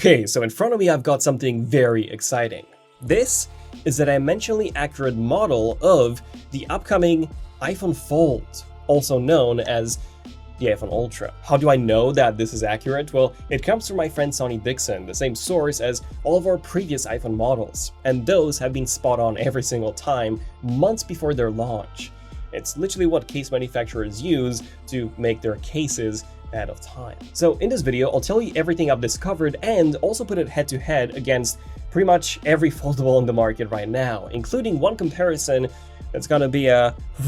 Okay, so in front of me I've got something very exciting. This is a dimensionally accurate model of the upcoming iPhone Fold, also known as the iPhone Ultra. How do I know that this is accurate? Well, it comes from my friend Sonny Dickson, the same source as all of our previous iPhone models, and those have been spot on every single time, months before their launch. It's literally what case manufacturers use to make their cases ahead of time. So in this video, I'll tell you everything I've discovered and also put it head to head against pretty much every foldable on the market right now, including one comparison that's gonna be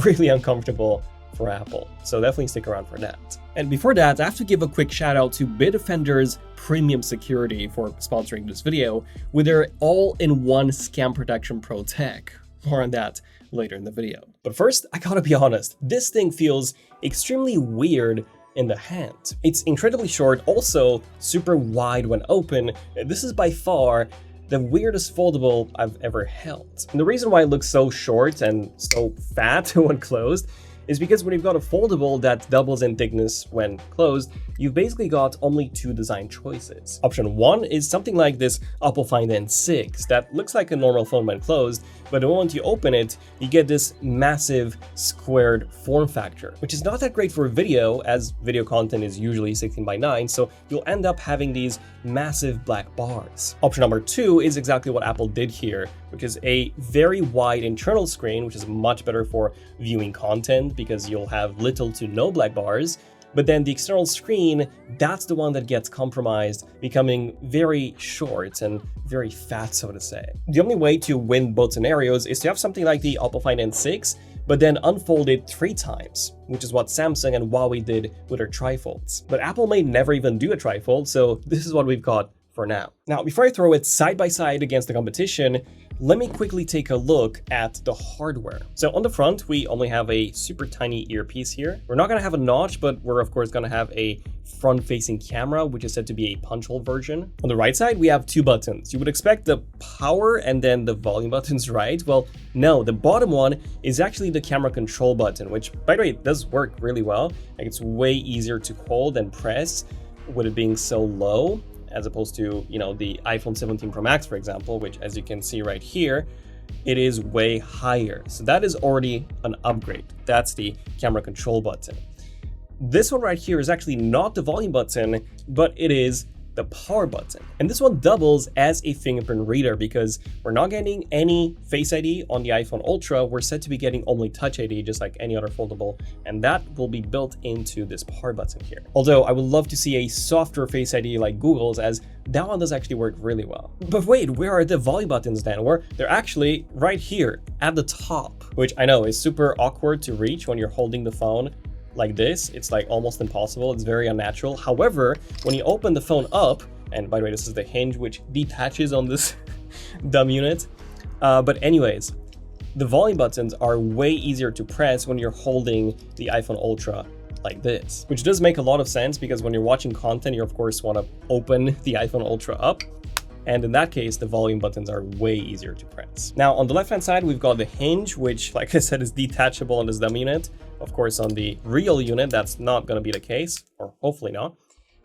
really uncomfortable for Apple. So definitely stick around for that. And before that, I have to give a quick shout out to Bitdefender's Premium Security for sponsoring this video with their all-in-one Scam Protection Pro tech. More on that later in the video. But first, I gotta be honest, this thing feels extremely weird in the hand. It's incredibly short, also super wide when open. This is by far the weirdest foldable I've ever held. And the reason why it looks so short and so fat when closed is because when you've got a foldable that doubles in thickness when closed, you've basically got only two design choices. Option one is something like this OPPO Find N6 that looks like a normal phone when closed, but the moment you open it, you get this massive squared form factor, which is not that great for video, as video content is usually 16:9, so you'll end up having these massive black bars. Option number two is exactly what Apple did here, which is a very wide internal screen, which is much better for viewing content because you'll have little to no black bars. But then the external screen, that's the one that gets compromised, becoming very short and very fat, so to say. The only way to win both scenarios is to have something like the OPPO Find N6, but then unfold it 3 times, which is what Samsung and Huawei did with their trifolds. But Apple may never even do a trifold, so this is what we've got for now. Now, before I throw it side by side against the competition, let me quickly take a look at the hardware. So on the front, we only have a super tiny earpiece here. We're not gonna have a notch, but we're of course gonna have a front-facing camera, which is said to be a punch hole version. On the right side, we have 2 buttons. You would expect the power and then the volume buttons, right? Well, no, the bottom one is actually the camera control button, which by the way, does work really well. Like it's way easier to hold and press with it being so low, as opposed to, you know, the iPhone 17 Pro Max, for example, which as you can see right here, it is way higher. So that is already an upgrade. That's the camera control button. This one right here is actually not the volume button, but it is the power button. And this one doubles as a fingerprint reader because we're not getting any Face ID on the iPhone Ultra. We're set to be getting only Touch ID, just like any other foldable, and that will be built into this power button here. Although I would love to see a softer Face ID like Google's, as that one does actually work really well. But wait, where are the volume buttons then? Well, they're actually right here at the top, which I know is super awkward to reach when you're holding the phone like this. It's like almost impossible. It's very unnatural. However, when you open the phone up, and by the way, this is the hinge which detaches on this dumb unit. But anyways, the volume buttons are way easier to press when you're holding the iPhone Ultra like this, which does make a lot of sense because when you're watching content, you of course want to open the iPhone Ultra up. And in that case, the volume buttons are way easier to press. Now, on the left-hand side, we've got the hinge, which, like I said, is detachable on this dumb unit. Of course, on the real unit, that's not going to be the case, or hopefully not.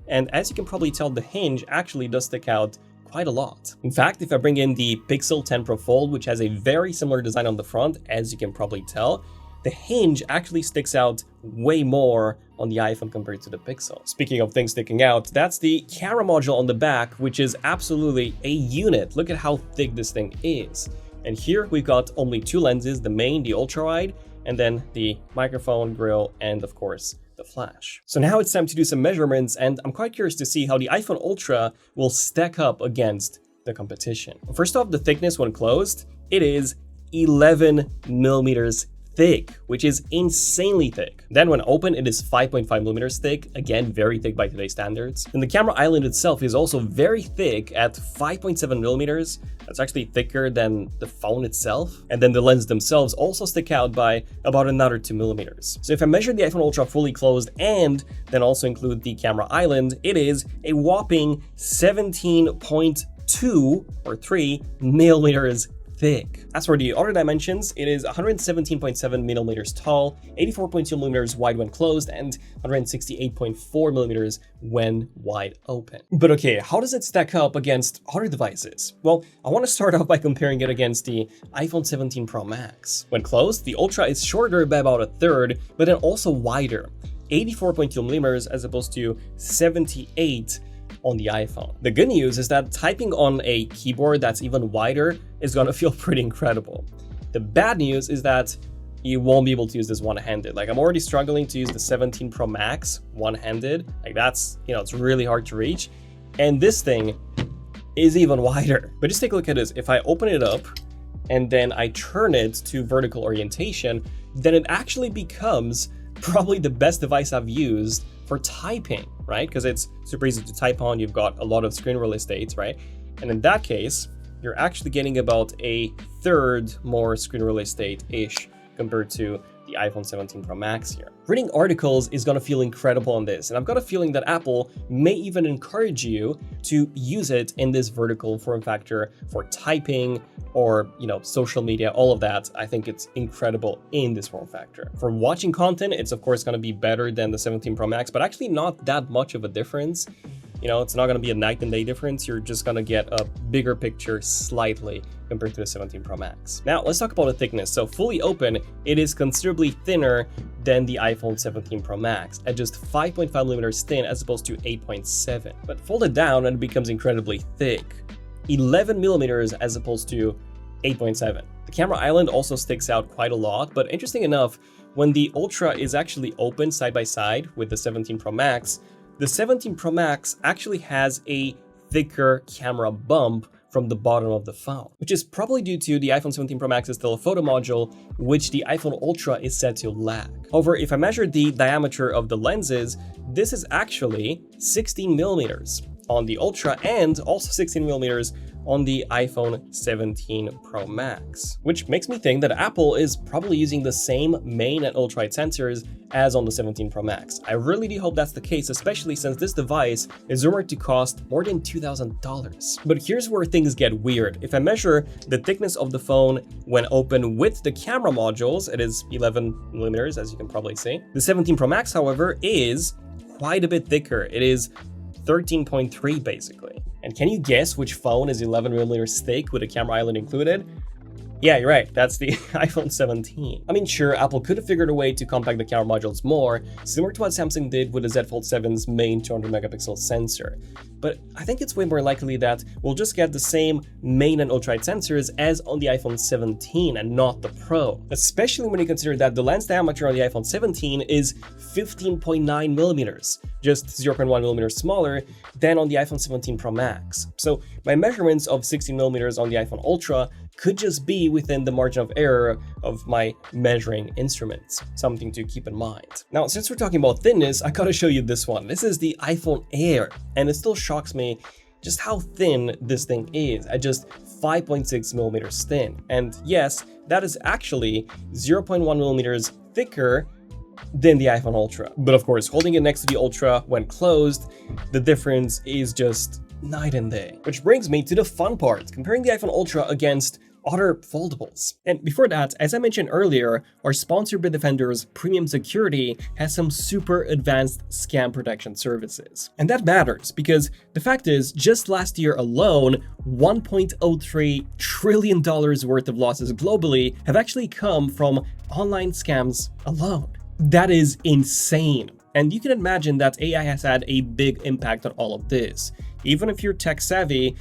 And as you can probably tell, the hinge actually does stick out quite a lot. In fact, if I bring in the Pixel 10 Pro Fold, which has a very similar design on the front, as you can probably tell, the hinge actually sticks out way more on the iPhone compared to the Pixel. Speaking of things sticking out, that's the camera module on the back, which is absolutely a unit. Look at how thick this thing is. And here we've got only 2 lenses, the main, the ultra wide, and then the microphone, grill, and of course, the flash. So now it's time to do some measurements, and I'm quite curious to see how the iPhone Ultra will stack up against the competition. First off, the thickness when closed, it is 11 millimeters thick, which is insanely thick. Then when open, it is 5.5 millimeters thick, again, very thick by today's standards. And the camera island itself is also very thick at 5.7 millimeters. That's actually thicker than the phone itself. And then the lenses themselves also stick out by about another 2 millimeters. So if I measure the iPhone Ultra fully closed and then also include the camera island, it is a whopping 17.2 or 3 millimeters thick. As for the other dimensions, it is 117.7 millimeters tall, 84.2 millimeters wide when closed, and 168.4 millimeters when wide open. But okay, how does it stack up against other devices? Well, I want to start off by comparing it against the iPhone 17 Pro Max. When closed, the Ultra is shorter by about a third, but then also wider, 84.2 millimeters as opposed to 78 on the iPhone. The good news is that typing on a keyboard that's even wider is gonna feel pretty incredible. The bad news is that you won't be able to use this one-handed. Like, I'm already struggling to use the 17 Pro Max one-handed. Like, that's, it's really hard to reach. And this thing is even wider. But just take a look at this. If I open it up and then I turn it to vertical orientation, then it actually becomes probably the best device I've used for typing, right? Because it's super easy to type on, you've got a lot of screen real estate, right? And in that case, you're actually getting about a third more screen real estate-ish compared to the iPhone 17 Pro Max here. Reading articles is gonna feel incredible on this, and I've got a feeling that Apple may even encourage you to use it in this vertical form factor for typing or, social media, all of that. I think it's incredible in this form factor. For watching content, it's of course gonna be better than the 17 Pro Max, but actually not that much of a difference. It's not gonna be a night and day difference. You're just gonna get a bigger picture slightly compared to the 17 Pro Max. Now, let's talk about the thickness. So fully open, it is considerably thinner than the iPhone 17 Pro Max at just 5.5 millimeters thin as opposed to 8.7. But folded down and it becomes incredibly thick, 11 millimeters as opposed to 8.7. The camera island also sticks out quite a lot, but interesting enough, when the Ultra is actually open side by side with the 17 Pro Max, the 17 Pro Max actually has a thicker camera bump from the bottom of the phone, which is probably due to the iPhone 17 Pro Max's telephoto module, which the iPhone Ultra is said to lack. However, if I measure the diameter of the lenses, this is actually 16 millimeters on the Ultra and also 16 millimeters on the iPhone 17 Pro Max, which makes me think that Apple is probably using the same main and ultra-wide sensors as on the 17 Pro Max. I really do hope that's the case, especially since this device is rumored to cost more than $2,000. But here's where things get weird. If I measure the thickness of the phone when open with the camera modules, it is 11 millimeters, as you can probably see. The 17 Pro Max, however, is quite a bit thicker. It is 13.3 basically. And can you guess which phone is 11 millimeters thick with a camera island included? Yeah, you're right, that's the iPhone 17. I mean, sure, Apple could have figured a way to compact the camera modules more, similar to what Samsung did with the Z Fold 7's main 200 megapixel sensor. But I think it's way more likely that we'll just get the same main and ultra-wide sensors as on the iPhone 17 and not the Pro. Especially when you consider that the lens diameter on the iPhone 17 is 15.9 millimeters, just 0.1 millimeters smaller than on the iPhone 17 Pro Max. So my measurements of 16 millimeters on the iPhone Ultra could just be within the margin of error of my measuring instruments. Something to keep in mind. Now, since we're talking about thinness, I gotta show you this one. This is the iPhone Air, and it still shocks me just how thin this thing is at just 5.6 millimeters thin. And yes, that is actually 0.1 millimeters thicker than the iPhone Ultra. But of course, holding it next to the Ultra when closed, the difference is just night and day. Which brings me to the fun part, comparing the iPhone Ultra against other foldables. And before that, as I mentioned earlier, our sponsor Bitdefender's Premium Security has some super advanced scam protection services. And that matters because the fact is, just last year alone, $1.03 trillion worth of losses globally have actually come from online scams alone. That is insane. And you can imagine that AI has had a big impact on all of this. Even if you're tech savvy,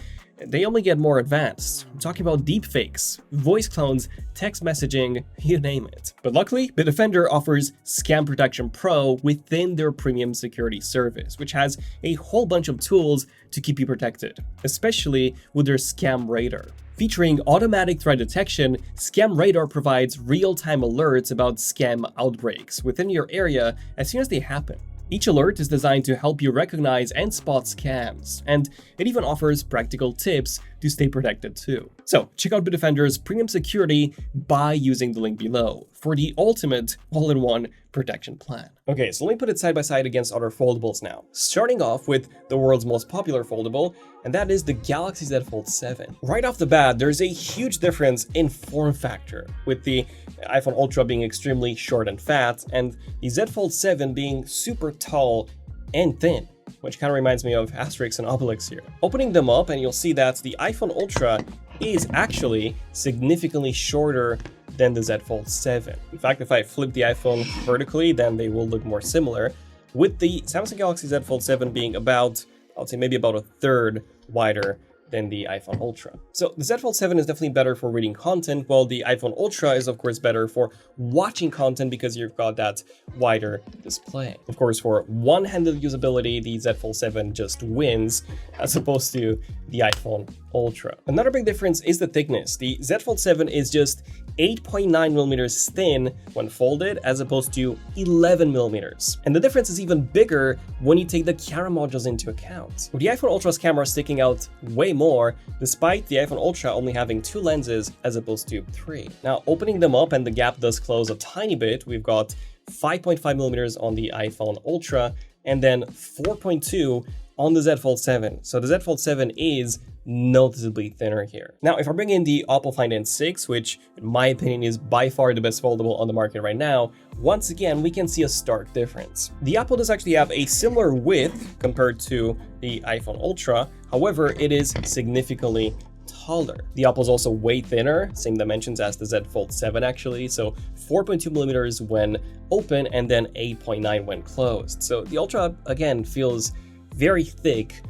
they only get more advanced. I'm talking about deepfakes, voice clones, text messaging, you name it. But luckily, Bitdefender offers Scam Protection Pro within their premium security service, which has a whole bunch of tools to keep you protected, especially with their Scam Radar. Featuring automatic threat detection, Scam Radar provides real-time alerts about scam outbreaks within your area as soon as they happen. Each alert is designed to help you recognize and spot scams, and it even offers practical tips to stay protected too. So check out Bitdefender's Premium Security by using the link below for the ultimate all-in-one protection plan. Okay, so let me put it side by side against other foldables now. Starting off with the world's most popular foldable, and that is the Galaxy Z Fold 7. Right off the bat, there's a huge difference in form factor, with the iPhone Ultra being extremely short and fat, and the Z Fold 7 being super tall and thin, which kind of reminds me of Asterix and Obelix here. Opening them up, and you'll see that the iPhone Ultra is actually significantly shorter than the Z Fold 7. In fact, if I flip the iPhone vertically, then they will look more similar, with the Samsung Galaxy Z Fold 7 being about, I would say maybe about a third wider than the iPhone Ultra. So the Z Fold 7 is definitely better for reading content, while the iPhone Ultra is of course better for watching content because you've got that wider display. Of course, for one-handed usability, the Z Fold 7 just wins as opposed to the iPhone Ultra. Another big difference is the thickness. The Z Fold 7 is just 8.9 millimeters thin when folded as opposed to 11 millimeters. And the difference is even bigger when you take the camera modules into account, with the iPhone Ultra's camera sticking out way more, despite the iPhone Ultra only having 2 lenses as opposed to 3. Now, opening them up, and the gap does close a tiny bit, we've got 5.5 millimeters on the iPhone Ultra and then 4.2 on the Z Fold 7. So the Z Fold 7 is noticeably thinner here. Now, if I bring in the OPPO Find N6, which in my opinion is by far the best foldable on the market right now, once again, we can see a stark difference. The OPPO does actually have a similar width compared to the iPhone Ultra. However, it is significantly taller. The OPPO is also way thinner, same dimensions as the Z Fold 7 actually, so 4.2 millimeters when open and then 8.9 when closed. So the Ultra, again, feels very thick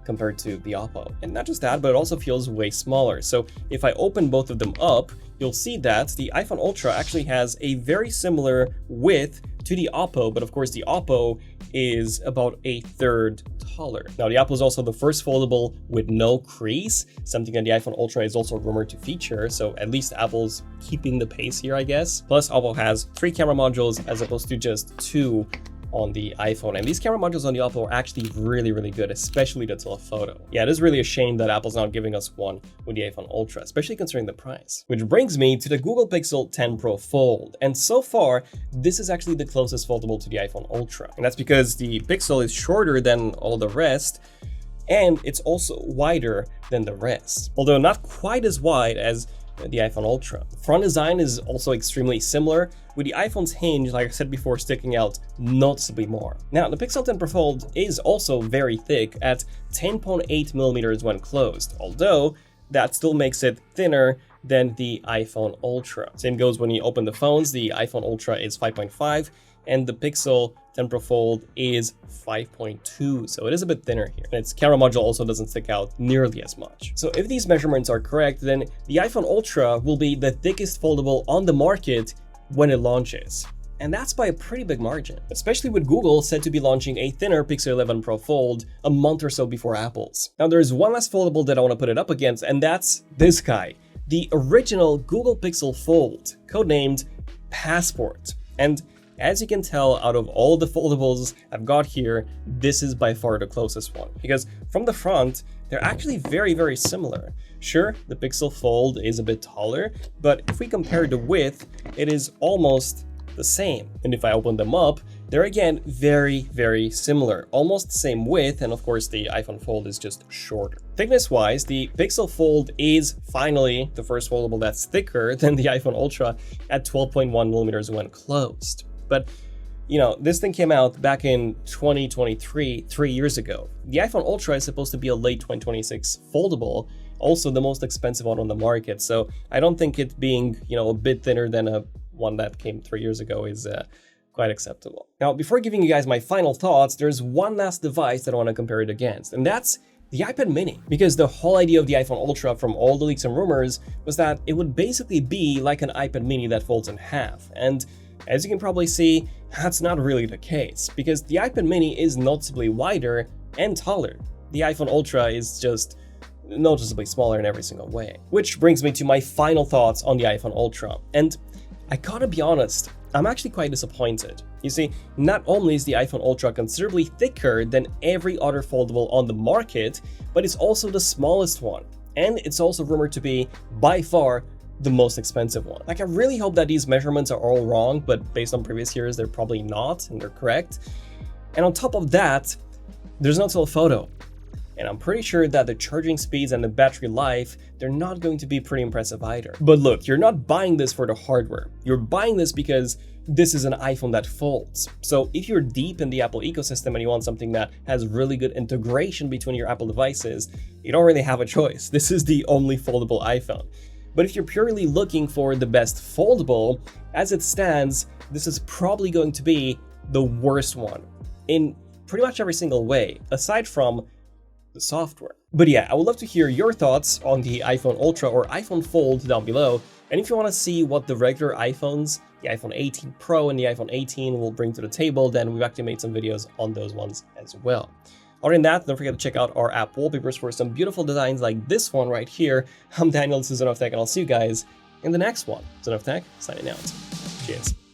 compared to the OPPO. And not just that, but it also feels way smaller. So if I open both of them up, you'll see that the iPhone Ultra actually has a very similar width to the OPPO, but of course the OPPO is about a third taller. Now the OPPO is also the first foldable with no crease, something that the iPhone Ultra is also rumored to feature, so at least Apple's keeping the pace here, I guess. Plus OPPO has 3 camera modules as opposed to just 2 on the iPhone, and these camera modules on the OPPO are actually really good, especially the telephoto. Yeah, it is really a shame that Apple's not giving us one with the iPhone Ultra, especially considering the price. Which brings me to the Google Pixel 10 Pro Fold, and so far this is actually the closest foldable to the iPhone Ultra, and that's because the Pixel is shorter than all the rest, and it's also wider than the rest, although not quite as wide as the iPhone Ultra. Front design is also extremely similar, with the iPhone's hinge, like I said before, sticking out noticeably more. Now, the Pixel 10 Pro Fold is also very thick at 10.8 millimeters when closed, although that still makes it thinner than the iPhone Ultra. Same goes when you open the phones. The iPhone Ultra is 5.5 and the Pixel 10 Pro Fold is 5.2, so it is a bit thinner here. And its camera module also doesn't stick out nearly as much. So if these measurements are correct, then the iPhone Ultra will be the thickest foldable on the market when it launches. And that's by a pretty big margin, especially with Google said to be launching a thinner Pixel 11 Pro Fold a month or so before Apple's. Now there's one last foldable that I want to put it up against, and that's this guy, the original Google Pixel Fold, codenamed Passport. And as you can tell, out of all the foldables I've got here, this is by far the closest one, because from the front, they're actually very similar. Sure, the Pixel Fold is a bit taller, but if we compare the width, it is almost the same. And if I open them up, they're again very similar, almost the same width, and of course the iPhone Fold is just shorter. Thickness-wise, the Pixel Fold is finally the first foldable that's thicker than the iPhone Ultra at 12.1 millimeters when closed. But you know, this thing came out back in 2023, 3 years ago. The iPhone Ultra is supposed to be a late 2026 foldable, also the most expensive one on the market. So I don't think it being, you know, a bit thinner than a one that came 3 years ago is quite acceptable. Now, before giving you guys my final thoughts, there's one last device that I want to compare it against, and that's the iPad mini. Because the whole idea of the iPhone Ultra from all the leaks and rumors was that it would basically be like an iPad mini that folds in half. And as you can probably see, that's not really the case, because the iPad mini is noticeably wider and taller. The iPhone Ultra is just noticeably smaller in every single way. Which brings me to my final thoughts on the iPhone Ultra. And I gotta be honest, I'm actually quite disappointed. You see, not only is the iPhone Ultra considerably thicker than every other foldable on the market, but it's also the smallest one. And it's also rumored to be, by far, the most expensive one. Like, I really hope that these measurements are all wrong, but based on previous years, they're probably not, and they're correct. And on top of that, there's no telephoto. And I'm pretty sure that the charging speeds and the battery life, they're not going to be pretty impressive either. But look, you're not buying this for the hardware. You're buying this because this is an iPhone that folds. So if you're deep in the Apple ecosystem and you want something that has really good integration between your Apple devices, you don't really have a choice. This is the only foldable iPhone. But if you're purely looking for the best foldable, as it stands, this is probably going to be the worst one in pretty much every single way, aside from the software. But yeah, I would love to hear your thoughts on the iPhone Ultra or iPhone Fold down below. And if you want to see what the regular iPhones, the iPhone 18 Pro and the iPhone 18 will bring to the table, then we've actually made some videos on those ones as well. Other than that, don't forget to check out our app wallpapers for some beautiful designs like this one right here. I'm Daniel, this is ZONEofTECH, and I'll see you guys in the next one. ZONEofTECH, signing out. Cheers.